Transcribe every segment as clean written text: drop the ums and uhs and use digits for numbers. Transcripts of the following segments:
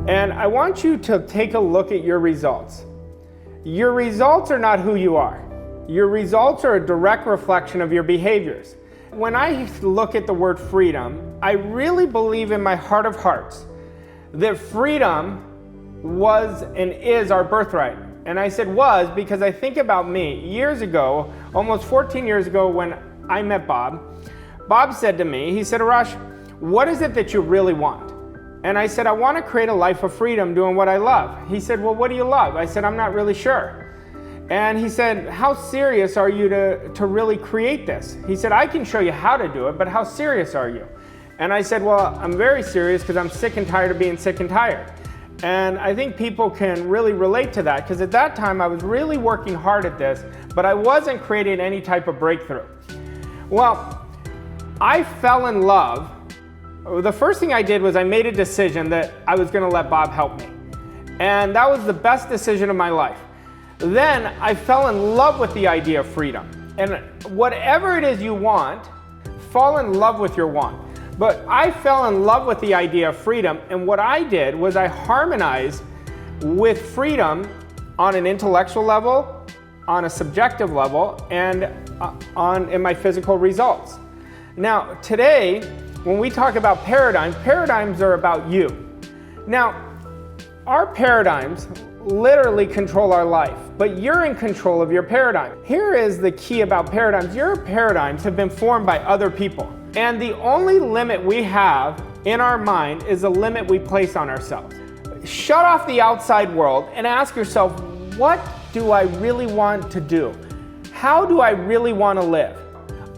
And I want you to take a look at your results. Your results are not who you are. Your results are a direct reflection of your behaviors. When I look at the word freedom, I really believe in my heart of hearts that freedom was and is our birthright. And I said was because I think about me. Years ago, almost 14 years ago when I met Bob, Bob said to me, he said, Arash, what is it that you really want? And I said, I want to create a life of freedom doing what I love. He said, well, what do you love? I said, I'm not really sure. And he said, how serious are you to really create this? He said, I can show you how to do it, but how serious are you? And I said, well, I'm very serious because I'm sick and tired of being sick and tired. And I think people can really relate to that because at that time I was really working hard at this, but I wasn't creating any type of breakthrough. Well, I fell in love. The first thing I did was I made a decision that I was going to let Bob help me. And that was the best decision of my life. Then I fell in love with the idea of freedom. And whatever it is you want, fall in love with your want. But I fell in love with the idea of freedom, and what I did was I harmonized with freedom on an intellectual level, on a subjective level, and in my physical results. Now, today, when we talk about paradigms are about you. Now, our paradigms literally control our life, but you're in control of your paradigm. Here is the key about paradigms. Your paradigms have been formed by other people. And the only limit we have in our mind is the limit we place on ourselves. Shut off the outside world and ask yourself, what do I really want to do? How do I really want to live?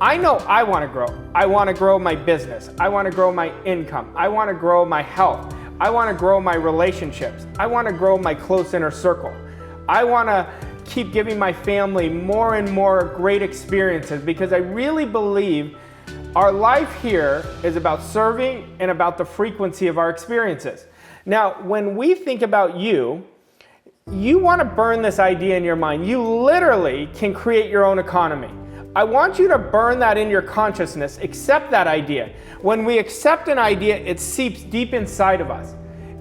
I know I want to grow. I want to grow my business. I want to grow my income. I want to grow my health. I want to grow my relationships. I want to grow my close inner circle. I want to keep giving my family more and more great experiences because I really believe our life here is about serving and about the frequency of our experiences. Now, when we think about you want to burn this idea in your mind. You literally can create your own economy. I want you to burn that in your consciousness, accept that idea. When we accept an idea, it seeps deep inside of us.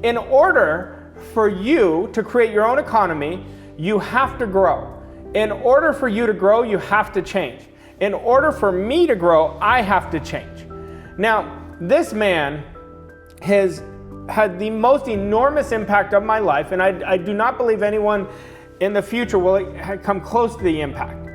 In order for you to create your own economy, you have to grow. In order for you to grow, you have to change. In order for me to grow, I have to change. Now, this man has had the most enormous impact of my life, and I do not believe anyone in the future will come close to the impact.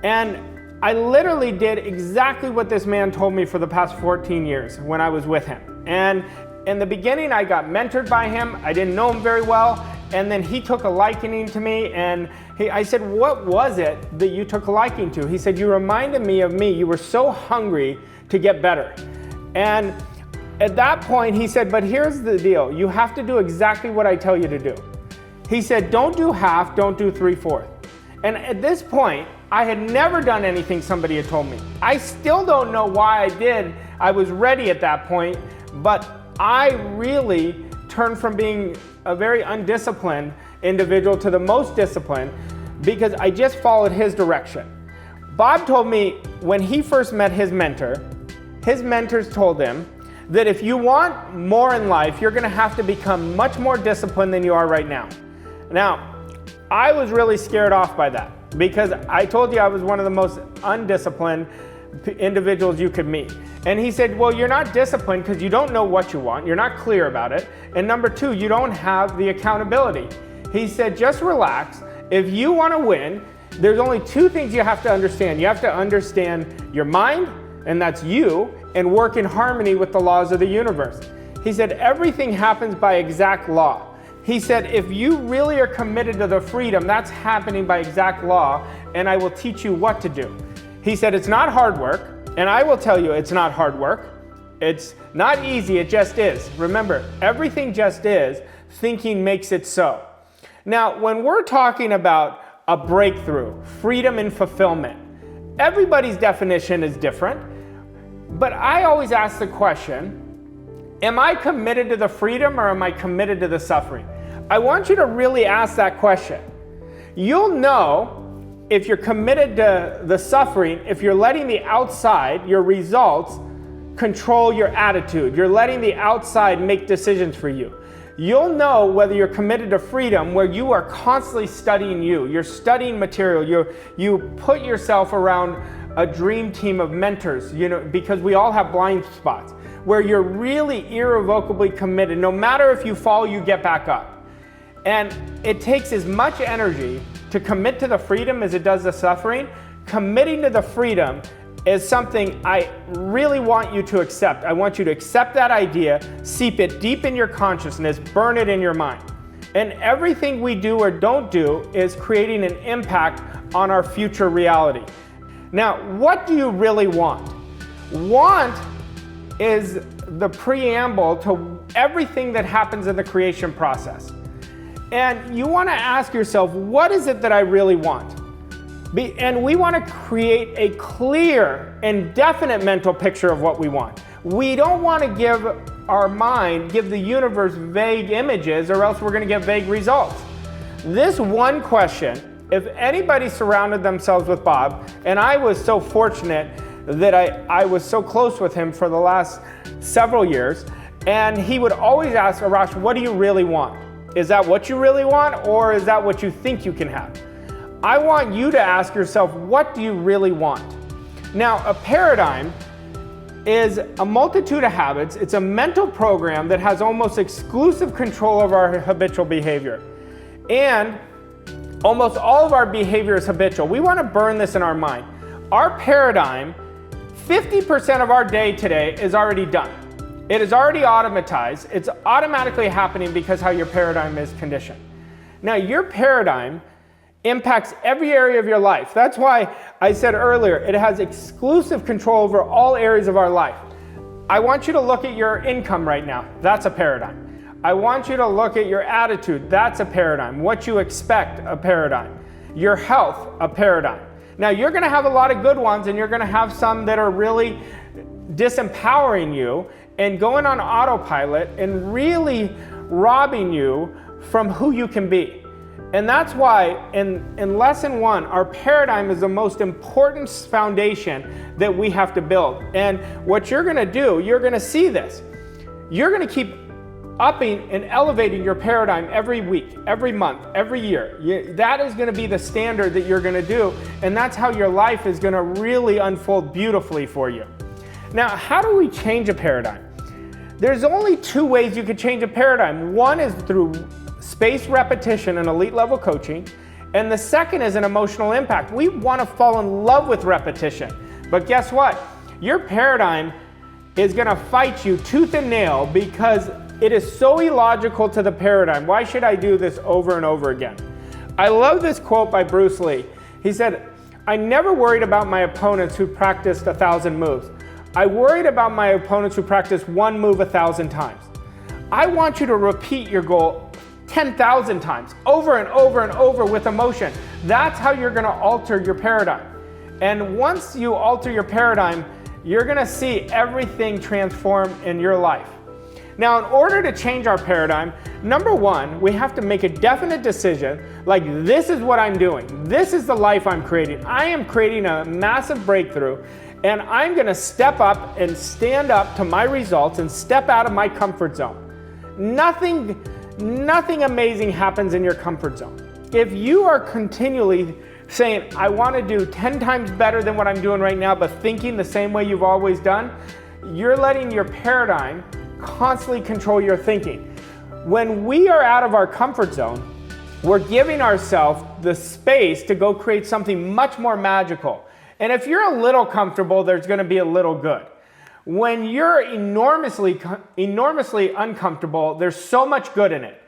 And I literally did exactly what this man told me for the past 14 years when I was with him. And in the beginning, I got mentored by him. I didn't know him very well. And then he took a liking to me, and I said, what was it that you took a liking to? He said, you reminded me of me. You were so hungry to get better. And at that point, he said, but here's the deal. You have to do exactly what I tell you to do. He said, don't do half, don't do 3/4. And at this point, I had never done anything somebody had told me. I still don't know why I did. I was ready at that point, but I really turned from being a very undisciplined individual to the most disciplined because I just followed his direction. Bob told me when he first met his mentors told him that if you want more in life, you're gonna have to become much more disciplined than you are right now. Now, I was really scared off by that because I told you I was one of the most undisciplined individuals you could meet. And he said, well, you're not disciplined because you don't know what you want. You're not clear about it. And number two, you don't have the accountability. He said, just relax. If you want to win, there's only two things you have to understand. You have to understand your mind, and that's you, and work in harmony with the laws of the universe. He said, everything happens by exact law. He said, if you really are committed to the freedom, that's happening by exact law, and I will teach you what to do. He said, it's not hard work, and I will tell you it's not hard work. It's not easy, it just is. Remember, everything just is. Thinking makes it so. Now, when we're talking about a breakthrough, freedom and fulfillment, everybody's definition is different, but I always ask the question, am I committed to the freedom or am I committed to the suffering? I want you to really ask that question. You'll know if you're committed to the suffering, if you're letting the outside, your results, control your attitude. You're letting the outside make decisions for you. you'll know whether you're committed to freedom, where you are constantly studying you. You're studying material. You put yourself around a dream team of mentors, because we all have blind spots, where you're really irrevocably committed. No matter if you fall, you get back up. And it takes as much energy to commit to the freedom as it does the suffering. Committing to the freedom is something I really want you to accept. I want you to accept that idea, seep it deep in your consciousness, burn it in your mind. And everything we do or don't do is creating an impact on our future reality. Now, what do you really want? Want is the preamble to everything that happens in the creation process. And you want to ask yourself, what is it that I really want? And we want to create a clear and definite mental picture of what we want. We don't want to give the universe vague images, or else we're going to get vague results. This one question, if anybody surrounded themselves with Bob, and I was so fortunate that I was so close with him for the last several years, and he would always ask, Arash, what do you really want? Is that what you really want, or is that what you think you can have? I want you to ask yourself, what do you really want? Now, a paradigm is a multitude of habits. It's a mental program that has almost exclusive control of our habitual behavior. And almost all of our behavior is habitual. We want to burn this in our mind. Our paradigm, 50% of our day today is already done. It is already automatized. It's automatically happening because how your paradigm is conditioned. Now, your paradigm impacts every area of your life. That's why I said earlier, it has exclusive control over all areas of our life. I want you to look at your income right now. That's a paradigm. I want you to look at your attitude. That's a paradigm. What you expect, a paradigm. Your health, a paradigm. Now, you're going to have a lot of good ones, and you're going to have some that are really disempowering you and going on autopilot and really robbing you from who you can be. And that's why in lesson 1, our paradigm is the most important foundation that we have to build. And what you're going to do, you're going to see this. You're going to keep upping and elevating your paradigm every week, every month, every year. That is going to be the standard that you're going to do. And that's how your life is going to really unfold beautifully for you. Now, how do we change a paradigm? There's only 2 ways you could change a paradigm. One is through spaced repetition and elite level coaching, and the second is an emotional impact. We want to fall in love with repetition, but guess what? Your paradigm is going to fight you tooth and nail because it is so illogical to the paradigm. Why should I do this over and over again? I love this quote by Bruce Lee. He said, I never worried about my opponents who practiced 1,000 moves. I worried about my opponents who practiced one move 1,000 times. I want you to repeat your goal 10,000 times, over and over and over with emotion. That's how you're going to alter your paradigm. And once you alter your paradigm, you're going to see everything transform in your life. Now, in order to change our paradigm, number 1, we have to make a definite decision, like this is what I'm doing. This is the life I'm creating. I am creating a massive breakthrough, and I'm going to step up and stand up to my results and step out of my comfort zone. Nothing amazing happens in your comfort zone. If you are continually saying, I want to do 10 times better than what I'm doing right now, but thinking the same way you've always done, you're letting your paradigm constantly control your thinking. When we are out of our comfort zone, we're giving ourselves the space to go create something much more magical. And if you're a little comfortable, there's going to be a little good. When you're enormously uncomfortable, there's so much good in it.